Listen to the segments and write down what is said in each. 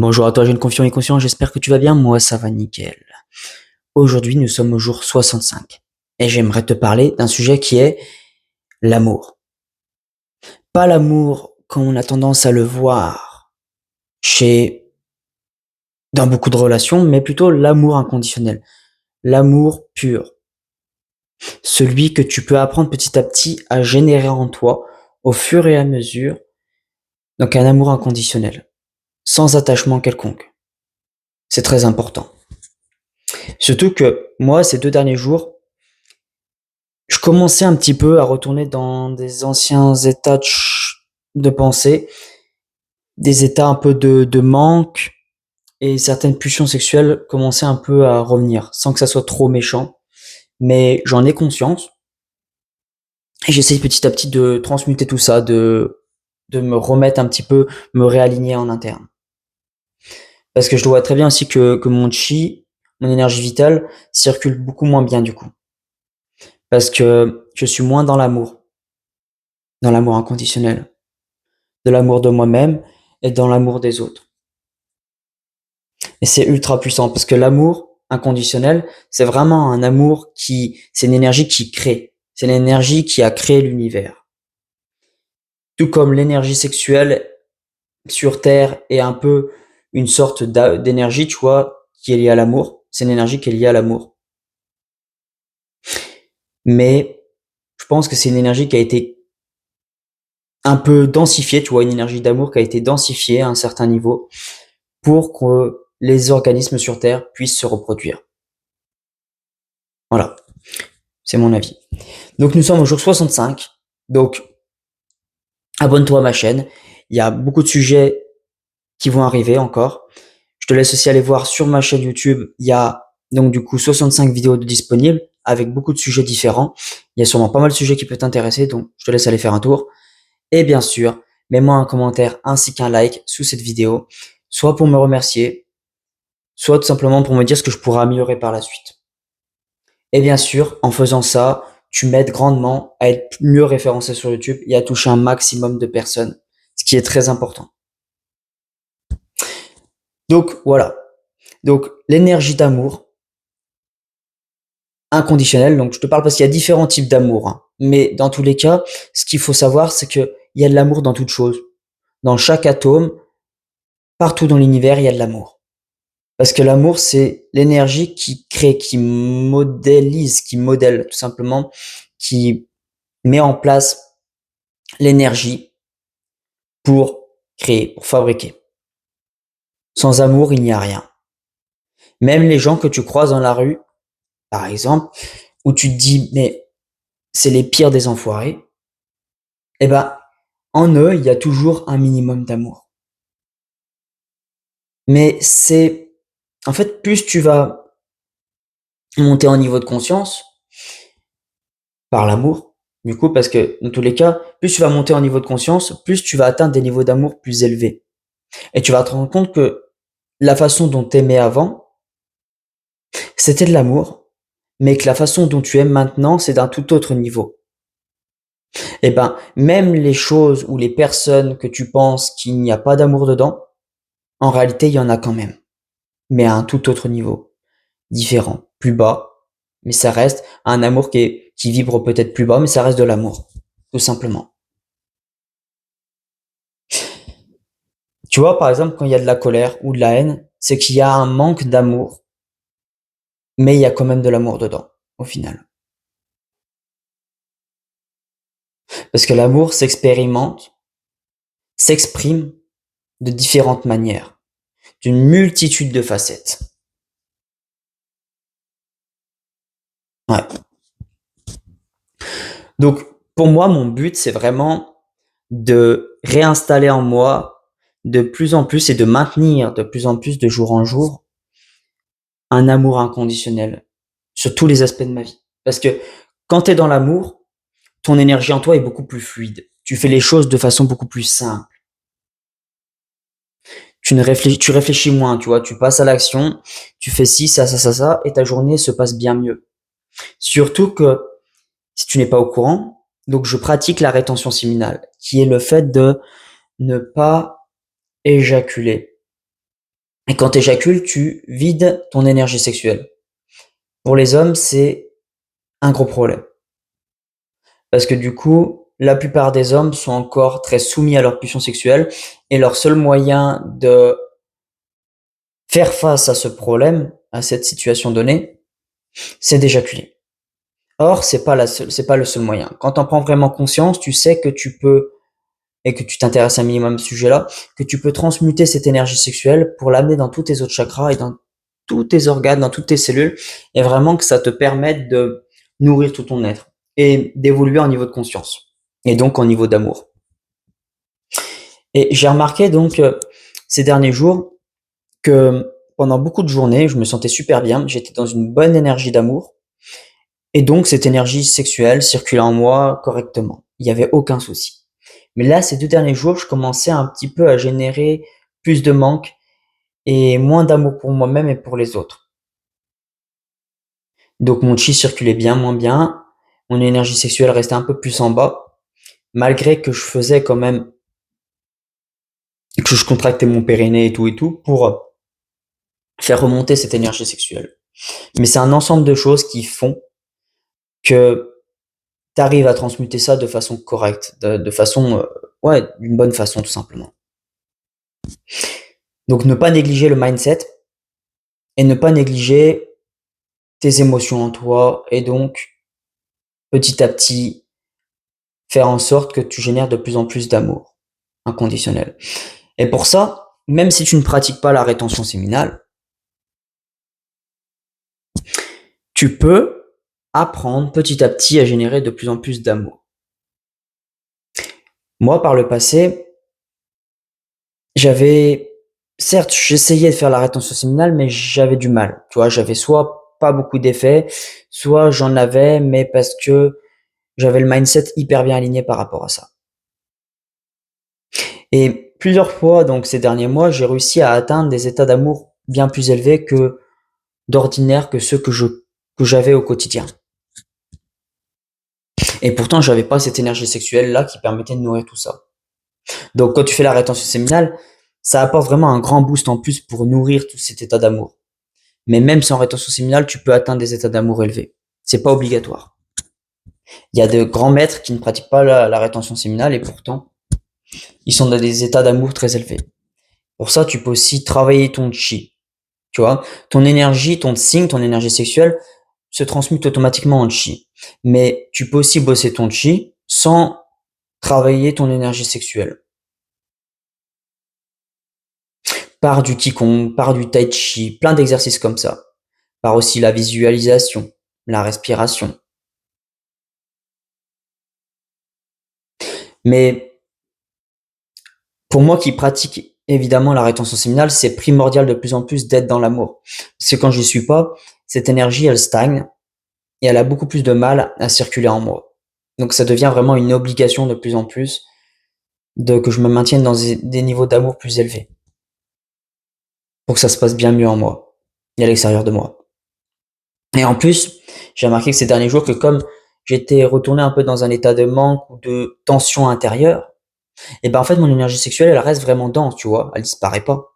Bonjour à toi, jeune confiant et conscient, j'espère que tu vas bien, moi ça va nickel. Aujourd'hui nous sommes au jour 65 et j'aimerais te parler d'un sujet qui est l'amour. Pas l'amour comme on a tendance à le voir chez dans beaucoup de relations, mais plutôt l'amour inconditionnel, l'amour pur, celui que tu peux apprendre petit à petit à générer en toi au fur et à mesure, donc un amour inconditionnel, sans attachement quelconque. C'est très important. Surtout que moi, ces 2 derniers jours, je commençais un petit peu à retourner dans des anciens états de pensée, des états un peu de manque, et certaines pulsions sexuelles commençaient un peu à revenir, sans que ça soit trop méchant. Mais j'en ai conscience, et j'essaye petit à petit de transmuter tout ça, de me remettre un petit peu, me réaligner en interne. Parce que je vois très bien aussi que mon chi, mon énergie vitale, circule beaucoup moins bien du coup. Parce que je suis moins dans l'amour inconditionnel, de l'amour de moi-même et dans l'amour des autres. Et c'est ultra puissant parce que l'amour inconditionnel, c'est vraiment un amour c'est une énergie qui crée. C'est l'énergie qui a créé l'univers. Tout comme l'énergie sexuelle sur Terre est un peu une sorte d'énergie, tu vois, qui est liée à l'amour. C'est une énergie qui est liée à l'amour. Mais je pense que c'est une énergie qui a été un peu densifiée, tu vois, une énergie d'amour qui a été densifiée à un certain niveau pour que les organismes sur Terre puissent se reproduire. Voilà, c'est mon avis. Donc nous sommes au jour 65. Donc abonne-toi à ma chaîne. Il y a beaucoup de sujets qui vont arriver encore. Je te laisse aussi aller voir sur ma chaîne YouTube. Il y a donc du coup 65 vidéos de disponibles avec beaucoup de sujets différents. Il y a sûrement pas mal de sujets qui peuvent t'intéresser, donc je te laisse aller faire un tour. Et bien sûr, mets-moi un commentaire ainsi qu'un like sous cette vidéo, soit pour me remercier, soit tout simplement pour me dire ce que je pourrais améliorer par la suite. Et bien sûr, en faisant ça, tu m'aides grandement à être mieux référencé sur YouTube et à toucher un maximum de personnes, ce qui est très important. Donc voilà. Donc l'énergie d'amour inconditionnelle. Donc je te parle parce qu'il y a différents types d'amour, hein. Mais dans tous les cas, ce qu'il faut savoir, c'est que il y a de l'amour dans toute chose. Dans chaque atome, partout dans l'univers, il y a de l'amour. Parce que l'amour, c'est l'énergie qui crée, qui modélise, qui modèle tout simplement, qui met en place l'énergie pour créer, pour fabriquer. Sans amour, il n'y a rien. Même les gens que tu croises dans la rue, par exemple, où tu te dis, mais c'est les pires des enfoirés, eh ben, en eux, il y a toujours un minimum d'amour. Mais en fait, plus tu vas monter en niveau de conscience, par l'amour, du coup, parce que dans tous les cas, plus tu vas monter en niveau de conscience, plus tu vas atteindre des niveaux d'amour plus élevés. Et tu vas te rendre compte que la façon dont tu aimais avant, c'était de l'amour, mais que la façon dont tu aimes maintenant, c'est d'un tout autre niveau. Eh ben, même les choses ou les personnes que tu penses qu'il n'y a pas d'amour dedans, en réalité, il y en a quand même, mais à un tout autre niveau, différent, plus bas, mais ça reste un amour qui vibre peut-être plus bas, mais ça reste de l'amour, tout simplement. Tu vois, par exemple, quand il y a de la colère ou de la haine, c'est qu'il y a un manque d'amour, mais il y a quand même de l'amour dedans, au final. Parce que l'amour s'expérimente, s'exprime de différentes manières, d'une multitude de facettes. Ouais. Donc, pour moi, mon but, c'est vraiment de réinstaller en moi de plus en plus et de maintenir de plus en plus de jour en jour un amour inconditionnel sur tous les aspects de ma vie. Parce que quand tu es dans l'amour, ton énergie en toi est beaucoup plus fluide. Tu fais les choses de façon beaucoup plus simple. Tu réfléchis moins, tu vois, tu passes à l'action, tu fais ci, ça, et ta journée se passe bien mieux. Surtout que, si tu n'es pas au courant, donc je pratique la rétention séminale, qui est le fait de ne pas éjaculer. Et quand tu éjacules, tu vides ton énergie sexuelle. Pour les hommes, c'est un gros problème. Parce que du coup, la plupart des hommes sont encore très soumis à leur pulsion sexuelle et leur seul moyen de faire face à ce problème, à cette situation donnée, c'est d'éjaculer. Or, c'est pas le seul moyen. Quand tu en prends vraiment conscience, tu sais que tu peux, et que tu t'intéresses un minimum à ce sujet-là, que tu peux transmuter cette énergie sexuelle pour l'amener dans tous tes autres chakras et dans tous tes organes, dans toutes tes cellules, et vraiment que ça te permette de nourrir tout ton être et d'évoluer en niveau de conscience et donc en niveau d'amour. Et j'ai remarqué donc ces derniers jours que pendant beaucoup de journées, je me sentais super bien, j'étais dans une bonne énergie d'amour et donc cette énergie sexuelle circulait en moi correctement. Il n'y avait aucun souci. Mais là, ces 2 derniers jours, je commençais un petit peu à générer plus de manque et moins d'amour pour moi-même et pour les autres. Donc mon chi circulait bien moins bien, mon énergie sexuelle restait un peu plus en bas, malgré que je faisais quand même, que je contractais mon périnée et tout, pour faire remonter cette énergie sexuelle. Mais c'est un ensemble de choses qui font que tu arrives à transmuter ça de façon correcte, de façon, ouais, d'une bonne façon tout simplement. Donc ne pas négliger le mindset et ne pas négliger tes émotions en toi et donc petit à petit faire en sorte que tu génères de plus en plus d'amour inconditionnel. Et pour ça, même si tu ne pratiques pas la rétention séminale, tu peux apprendre petit à petit à générer de plus en plus d'amour. Moi, par le passé, j'avais, certes, j'essayais de faire la rétention séminale, mais j'avais du mal. Tu vois, j'avais soit pas beaucoup d'effets, soit j'en avais, mais parce que j'avais le mindset hyper bien aligné par rapport à ça. Et plusieurs fois, donc ces derniers mois, j'ai réussi à atteindre des états d'amour bien plus élevés que d'ordinaire que ceux que j'avais au quotidien. Et pourtant, j'avais pas cette énergie sexuelle là qui permettait de nourrir tout ça. Donc, quand tu fais la rétention séminale, ça apporte vraiment un grand boost en plus pour nourrir tout cet état d'amour. Mais même sans rétention séminale, tu peux atteindre des états d'amour élevés. C'est pas obligatoire. Il y a de grands maîtres qui ne pratiquent pas la rétention séminale et pourtant, ils sont dans des états d'amour très élevés. Pour ça, tu peux aussi travailler ton chi. Tu vois, ton énergie, ton tsing, ton énergie sexuelle se transmute automatiquement en chi. Mais tu peux aussi bosser ton chi sans travailler ton énergie sexuelle. Par du qigong, par du tai chi, plein d'exercices comme ça. Par aussi la visualisation, la respiration. Mais pour moi qui pratique évidemment la rétention séminale, c'est primordial de plus en plus d'être dans l'amour. Parce que quand j'y suis pas, cette énergie, elle stagne et elle a beaucoup plus de mal à circuler en moi. Donc ça devient vraiment une obligation de plus en plus de que je me maintienne dans des niveaux d'amour plus élevés pour que ça se passe bien mieux en moi et à l'extérieur de moi. Et en plus, j'ai remarqué que ces derniers jours que comme j'étais retourné un peu dans un état de manque ou de tension intérieure, et ben en fait mon énergie sexuelle elle reste vraiment dense, tu vois, elle disparaît pas.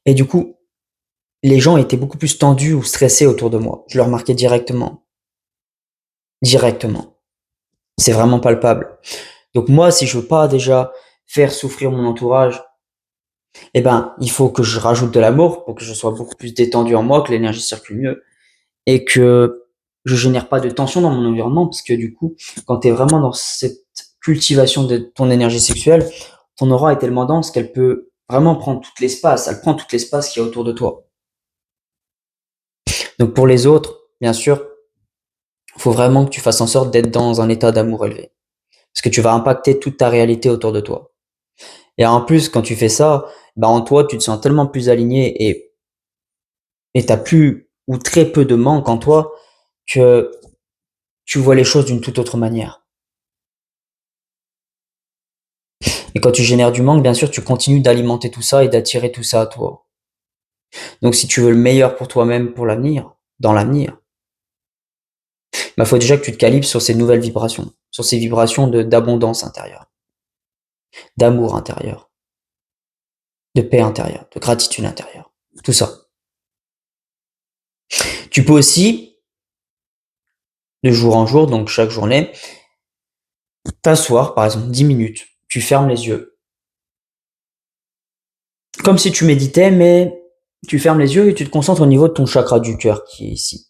Et du coup, les gens étaient beaucoup plus tendus ou stressés autour de moi. Je le remarquais directement. Directement. C'est vraiment palpable. Donc moi, si je veux pas déjà faire souffrir mon entourage, eh ben, il faut que je rajoute de l'amour pour que je sois beaucoup plus détendu en moi, que l'énergie circule mieux et que je génère pas de tension dans mon environnement parce que du coup, quand tu es vraiment dans cette cultivation de ton énergie sexuelle, ton aura est tellement dense qu'elle peut vraiment prendre tout l'espace, elle prend tout l'espace qu'il y a autour de toi. Donc pour les autres, bien sûr, il faut vraiment que tu fasses en sorte d'être dans un état d'amour élevé parce que tu vas impacter toute ta réalité autour de toi. Et en plus, quand tu fais ça, bah en toi, tu te sens tellement plus aligné et t'as plus ou très peu de manque en toi que tu vois les choses d'une toute autre manière. Et quand tu génères du manque, bien sûr, tu continues d'alimenter tout ça et d'attirer tout ça à toi. Donc si tu veux le meilleur pour toi-même pour l'avenir, dans l'avenir, bah faut déjà que tu te calibres sur ces nouvelles vibrations, sur ces vibrations de d'abondance intérieure, d'amour intérieur. de paix intérieure, de gratitude intérieure. Tout ça. Tu peux aussi, de jour en jour, donc chaque journée, t'asseoir, par exemple 10 minutes. Tu fermes les yeux. Comme si tu méditais, mais tu fermes les yeux et tu te concentres au niveau de ton chakra du cœur qui est ici.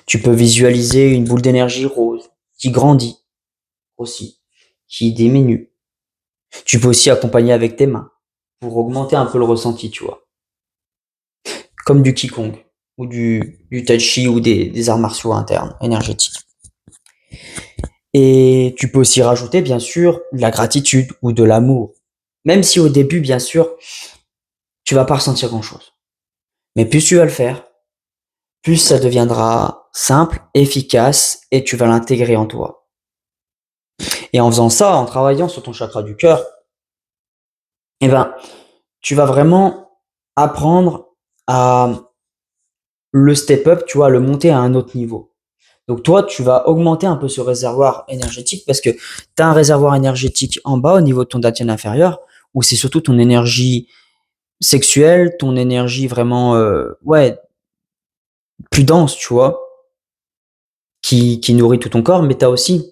Tu peux visualiser une boule d'énergie rose qui grandit aussi, qui diminue. Tu peux aussi accompagner avec tes mains pour augmenter un peu le ressenti, tu vois. Comme du Qigong ou du Tai Chi ou des arts martiaux internes, énergétiques. Et tu peux aussi rajouter, bien sûr, de la gratitude ou de l'amour. Même si au début, bien sûr, tu vas pas ressentir grand-chose. Mais plus tu vas le faire, plus ça deviendra simple, efficace et tu vas l'intégrer en toi. Et en faisant ça, en travaillant sur ton chakra du cœur, eh ben, tu vas vraiment apprendre à le step up, tu vois, à le monter à un autre niveau. Donc toi, tu vas augmenter un peu ce réservoir énergétique parce que tu as un réservoir énergétique en bas au niveau de ton datien inférieur où c'est surtout ton énergie sexuelle, ton énergie vraiment ouais, plus dense, tu vois, qui nourrit tout ton corps, mais tu as aussi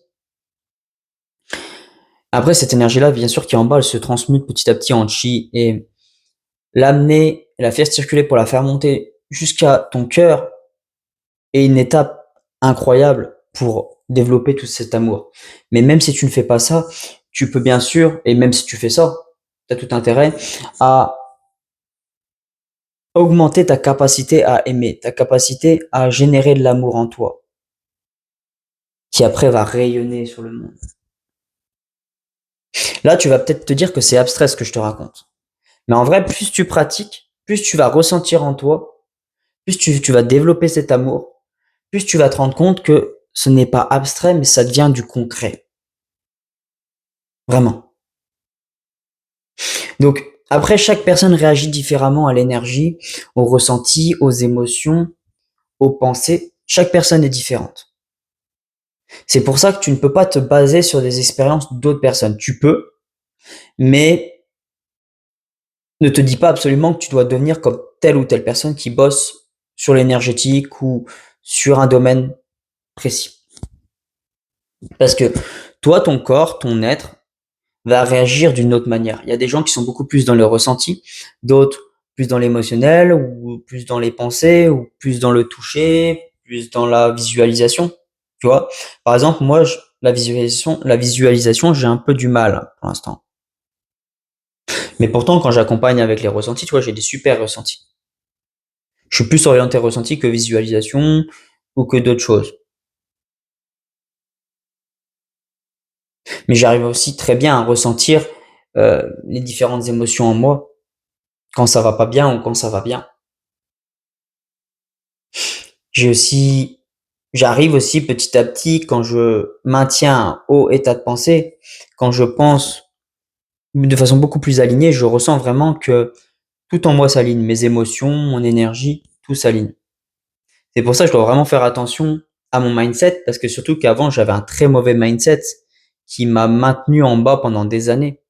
après cette énergie-là, bien sûr, qui est en bas, elle se transmute petit à petit en chi et l'amener, la faire circuler pour la faire monter jusqu'à ton cœur est une étape incroyable pour développer tout cet amour. Mais même si tu ne fais pas ça, tu peux bien sûr, et même si tu fais ça, tu as tout intérêt à augmenter ta capacité à aimer, ta capacité à générer de l'amour en toi, qui après va rayonner sur le monde. Là, tu vas peut-être te dire que c'est abstrait ce que je te raconte. Mais en vrai, plus tu pratiques, plus tu vas ressentir en toi, plus tu vas développer cet amour, plus tu vas te rendre compte que ce n'est pas abstrait, mais ça devient du concret. Vraiment. Donc, après, chaque personne réagit différemment à l'énergie, au ressenti, aux émotions, aux pensées. Chaque personne est différente. C'est pour ça que tu ne peux pas te baser sur des expériences d'autres personnes. Tu peux, mais ne te dis pas absolument que tu dois devenir comme telle ou telle personne qui bosse sur l'énergétique ou sur un domaine précis. Parce que toi, ton corps, ton être, va réagir d'une autre manière. Il y a des gens qui sont beaucoup plus dans le ressenti, d'autres plus dans l'émotionnel, ou plus dans les pensées, ou plus dans le toucher, plus dans la visualisation. Tu vois? Par exemple, moi, la visualisation, j'ai un peu du mal pour l'instant. Mais pourtant, quand j'accompagne avec les ressentis, tu vois, j'ai des super ressentis. Je suis plus orienté ressenti que visualisation ou que d'autres choses. Mais j'arrive aussi très bien à ressentir les différentes émotions en moi, quand ça va pas bien ou quand ça va bien. J'ai aussi, j'arrive aussi petit à petit quand je maintiens un haut état de pensée, quand je pense de façon beaucoup plus alignée, je ressens vraiment que tout en moi s'aligne, mes émotions, mon énergie, tout s'aligne. C'est pour ça que je dois vraiment faire attention à mon mindset parce que surtout qu'avant j'avais un très mauvais mindset qui m'a maintenu en bas pendant des années,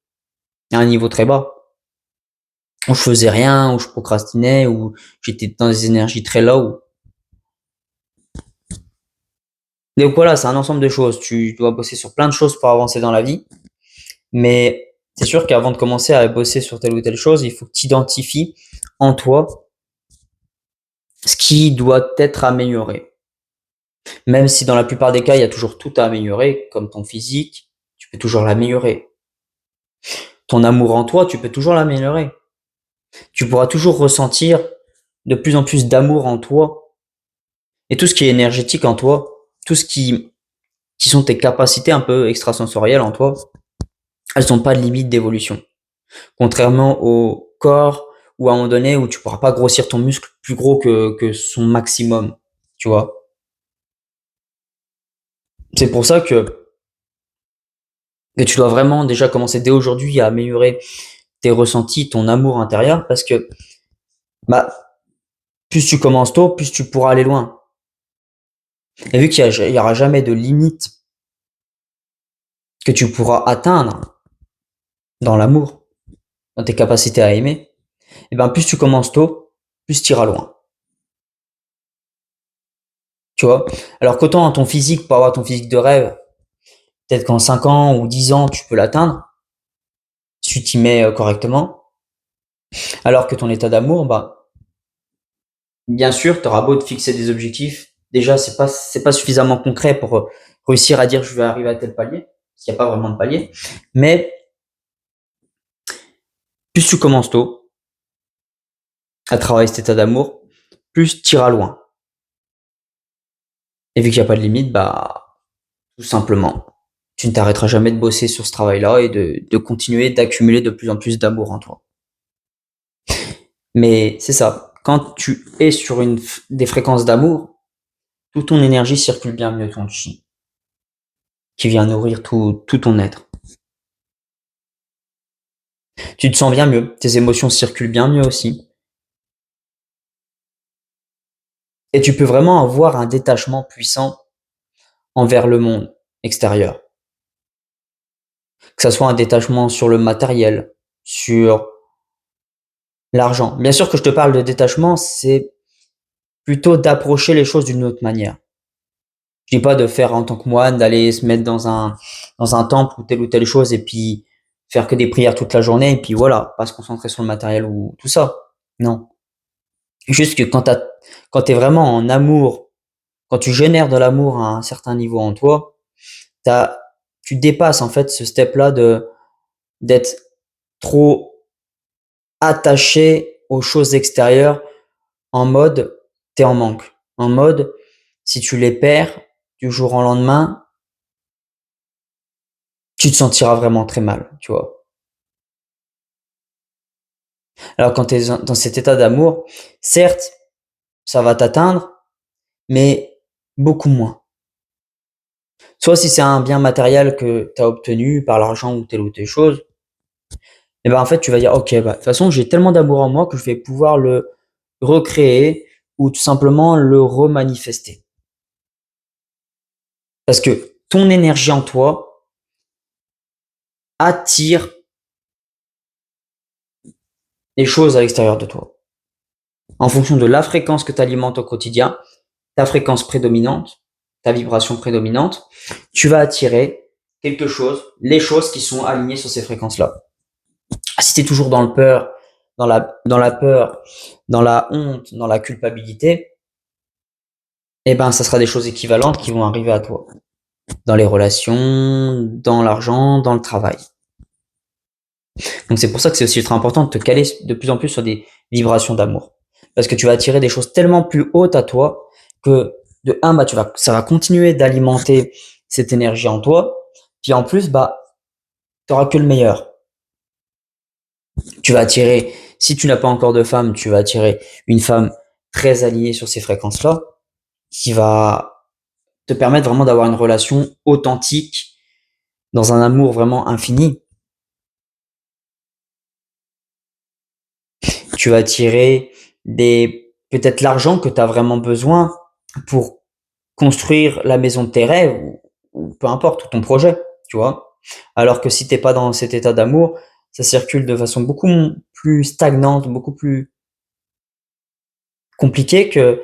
à un niveau très bas, où je faisais rien, où je procrastinais, où j'étais dans des énergies très low. Donc voilà, c'est un ensemble de choses. Tu dois bosser sur plein de choses pour avancer dans la vie. Mais c'est sûr qu'avant de commencer à bosser sur telle ou telle chose, il faut que tu identifies en toi ce qui doit être amélioré. Même si dans la plupart des cas, il y a toujours tout à améliorer, comme ton physique, tu peux toujours l'améliorer. Ton amour en toi, tu peux toujours l'améliorer. Tu pourras toujours ressentir de plus en plus d'amour en toi et tout ce qui est énergétique en toi, tout ce qui sont tes capacités un peu extrasensorielles en toi, elles n'ont pas de limite d'évolution. Contrairement au corps ou à un moment donné où tu pourras pas grossir ton muscle plus gros que son maximum, tu vois. C'est pour ça que tu dois vraiment déjà commencer dès aujourd'hui à améliorer tes ressentis, ton amour intérieur, parce que bah plus tu commences tôt, plus tu pourras aller loin. Et vu qu'il y aura jamais de limite que tu pourras atteindre dans l'amour, dans tes capacités à aimer, et ben plus tu commences tôt, plus tu iras loin. Tu vois? Alors qu'autant ton physique, pour avoir ton physique de rêve, peut-être qu'en 5 ans ou 10 ans, tu peux l'atteindre, si tu t'y mets correctement. Alors que ton état d'amour, bah, bien sûr, tu auras beau te fixer des objectifs. Déjà, c'est pas suffisamment concret pour réussir à dire je vais arriver à tel palier, parce qu'il n'y a pas vraiment de palier. Mais plus tu commences tôt à travailler cet état d'amour, plus tu iras loin. Et vu qu'il n'y a pas de limite, bah, tout simplement, tu ne t'arrêteras jamais de bosser sur ce travail-là et de continuer d'accumuler de plus en plus d'amour en toi. Mais c'est ça, quand tu es sur des fréquences d'amour, toute ton énergie circule bien mieux, ton chi, qui vient nourrir tout ton être. Tu te sens bien mieux, tes émotions circulent bien mieux aussi. Et tu peux vraiment avoir un détachement puissant envers le monde extérieur. Que ça soit un détachement sur le matériel, sur l'argent. Bien sûr que je te parle de détachement, c'est plutôt d'approcher les choses d'une autre manière. Je dis pas de faire en tant que moine, d'aller se mettre dans un temple ou telle chose et puis faire que des prières toute la journée et puis voilà, pas se concentrer sur le matériel ou tout ça. Non. Juste que quand t'es vraiment en amour, quand tu génères de l'amour à un certain niveau en toi, t'as, tu dépasses en fait ce step-là d'être trop attaché aux choses extérieures en mode t'es en manque. En mode si tu les perds du jour au lendemain, tu te sentiras vraiment très mal, tu vois. Alors quand tu es dans cet état d'amour, certes, ça va t'atteindre, mais beaucoup moins. Soit si c'est un bien matériel que tu as obtenu par l'argent ou telle chose, et ben en fait tu vas dire ok, bah, de toute façon j'ai tellement d'amour en moi que je vais pouvoir le recréer ou tout simplement le remanifester. Parce que ton énergie en toi attire les choses à l'extérieur de toi. En fonction de la fréquence que tu alimentes au quotidien, ta fréquence prédominante, ta vibration prédominante, tu vas attirer quelque chose, les choses qui sont alignées sur ces fréquences-là. Si tu es toujours dans le peur, dans la peur, dans la honte, dans la culpabilité, eh ben, ça sera des choses équivalentes qui vont arriver à toi. Dans les relations, dans l'argent, dans le travail. Donc c'est pour ça que c'est aussi ultra important de te caler de plus en plus sur des vibrations d'amour. Parce que tu vas attirer des choses tellement plus hautes à toi que de un, bah, ça va continuer d'alimenter cette énergie en toi. Puis en plus, bah, tu n'auras que le meilleur. Tu vas attirer, si tu n'as pas encore de femme, tu vas attirer une femme très alignée sur ces fréquences-là, qui va te permettre vraiment d'avoir une relation authentique, dans un amour vraiment infini. Tu vas attirer peut-être l'argent que tu as vraiment besoin pour construire la maison de tes rêves ou peu importe, ton projet, tu vois. Alors que si t'es pas dans cet état d'amour, ça circule de façon beaucoup plus stagnante, beaucoup plus compliquée que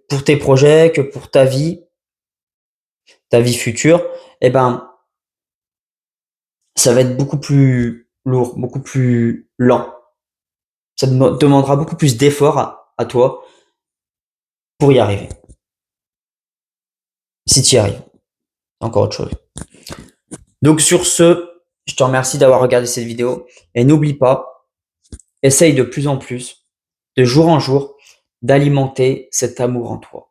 pour tes projets, que pour ta vie future, eh ben, ça va être beaucoup plus lourd, beaucoup plus lent. Ça demandera beaucoup plus d'efforts à toi pour y arriver. Si tu y arrives, encore autre chose. Donc sur ce, je te remercie d'avoir regardé cette vidéo et n'oublie pas, essaye de plus en plus, de jour en jour, d'alimenter cet amour en toi.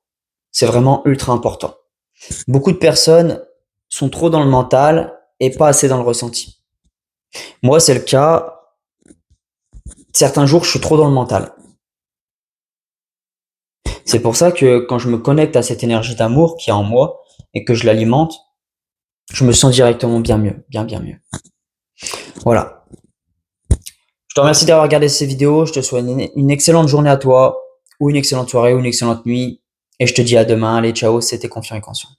C'est vraiment ultra important. Beaucoup de personnes sont trop dans le mental et pas assez dans le ressenti. Moi, c'est le cas. Certains jours, je suis trop dans le mental. C'est pour ça que quand je me connecte à cette énergie d'amour qui est en moi et que je l'alimente, je me sens directement bien mieux, bien mieux. Voilà. Je te remercie d'avoir regardé ces vidéos. Je te souhaite une excellente journée à toi, ou une excellente soirée, ou une excellente nuit. Et je te dis à demain. Allez, ciao, c'était Confiant et Conscient.